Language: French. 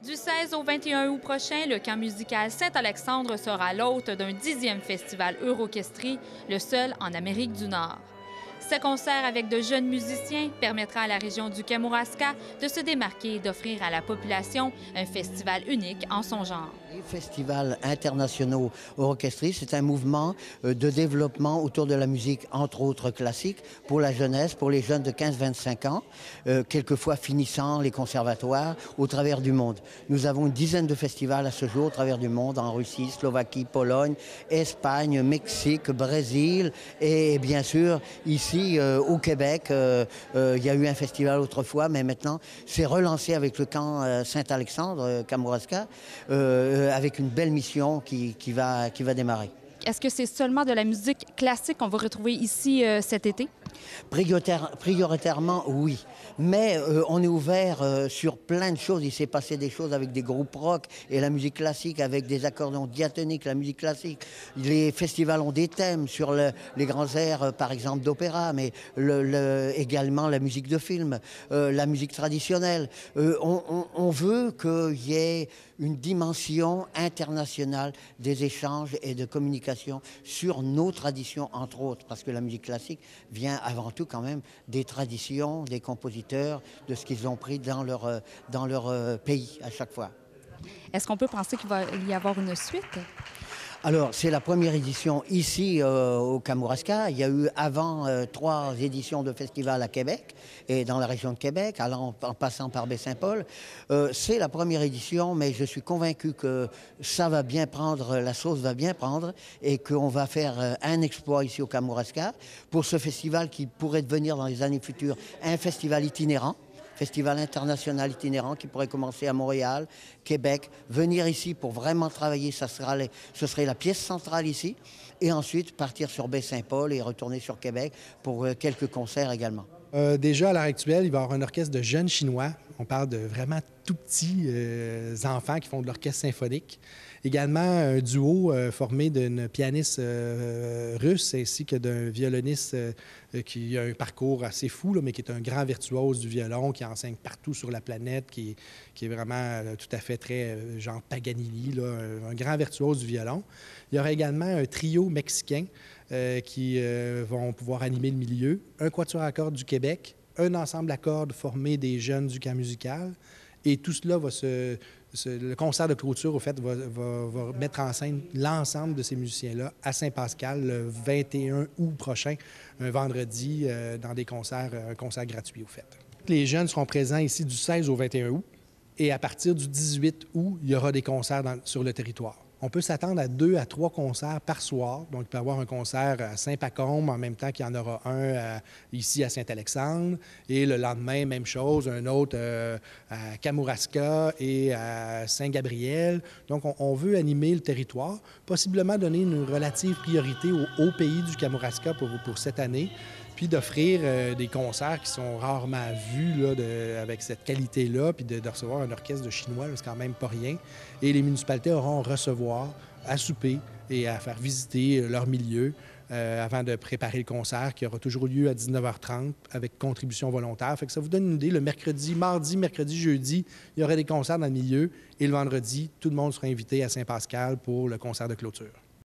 Du 16 au 21 août prochain, le camp musical Saint-Alexandre sera l'hôte d'un 10e festival Eurorchestrie, le seul en Amérique du Nord. Ce concert avec de jeunes musiciens permettra à la région du Kamouraska de se démarquer et d'offrir à la population un festival unique en son genre. Les festivals internationaux orchestristes, c'est un mouvement de développement autour de la musique, entre autres classique, pour la jeunesse, pour les jeunes de 15-25 ans, quelquefois finissant les conservatoires au travers du monde. Nous avons une dizaine de festivals à ce jour au travers du monde, en Russie, Slovaquie, Pologne, Espagne, Mexique, Brésil et bien sûr ici au Québec. Il y a eu un festival autrefois, mais maintenant c'est relancé avec le camp Saint-Alexandre, Kamouraska, avec une belle mission qui va démarrer. Est-ce que c'est seulement de la musique classique qu'on va retrouver ici cet été? Prioritairement, oui. Mais on est ouvert sur plein de choses. Il s'est passé des choses avec des groupes rock et la musique classique, avec des accordéons diatoniques, la musique classique. Les festivals ont des thèmes sur les grands airs, par exemple, d'opéra, mais également la musique de film, la musique traditionnelle. On veut qu'il y ait une dimension internationale des échanges et de communication sur nos traditions, entre autres, parce que la musique classique vient avant tout quand même des traditions, des compositeurs, de ce qu'ils ont pris dans leur pays à chaque fois. Est-ce qu'on peut penser qu'il va y avoir une suite? Alors, c'est la première édition ici au Kamouraska. Il y a eu avant 3 éditions de festival à Québec et dans la région de Québec, en passant par Baie-Saint-Paul. C'est la première édition, mais je suis convaincu que ça va bien prendre, la sauce va bien prendre et qu'on va faire un exploit ici au Kamouraska pour ce festival qui pourrait devenir dans les années futures un festival itinérant. Festival international itinérant qui pourrait commencer à Montréal, Québec, venir ici pour vraiment travailler, ce serait la pièce centrale ici, et ensuite partir sur Baie-Saint-Paul et retourner sur Québec pour quelques concerts également. Déjà, à l'heure actuelle, il va y avoir un orchestre de jeunes Chinois. On parle de vraiment tout petits enfants qui font de l'orchestre symphonique. Également, un duo formé d'une pianiste russe ainsi que d'un violoniste qui a un parcours assez fou, là, mais qui est un grand virtuose du violon, qui enseigne partout sur la planète, qui est vraiment tout à fait très genre Paganini, là, un grand virtuose du violon. Il y aura également un trio mexicain qui vont pouvoir animer le milieu, un quatuor à cordes du Québec, un ensemble à cordes formé des jeunes du camp musical, et tout cela va le concert de clôture, au fait, va mettre en scène l'ensemble de ces musiciens-là à Saint-Pascal le 21 août prochain, un vendredi, dans des concerts, un concert gratuit, au fait. Les jeunes seront présents ici du 16 au 21 août, et à partir du 18 août, il y aura des concerts sur le territoire. On peut s'attendre à 2 à 3 concerts par soir. Donc, il peut y avoir un concert à Saint-Pacôme en même temps qu'il y en aura un ici à Saint-Alexandre. Et le lendemain, même chose, un autre à Kamouraska et à Saint-Gabriel. Donc, on veut animer le territoire, possiblement donner une relative priorité au pays du Kamouraska pour cette année, puis d'offrir des concerts qui sont rarement vus là, avec cette qualité-là, puis de recevoir un orchestre de Chinois, c'est quand même pas rien. Et les municipalités auront à recevoir, à souper et à faire visiter leur milieu avant de préparer le concert qui aura toujours lieu à 19h30 avec contribution volontaire. Fait que ça vous donne une idée. Le mardi, mercredi, jeudi, il y aura des concerts dans le milieu et le vendredi, tout le monde sera invité à Saint-Pascal pour le concert de clôture.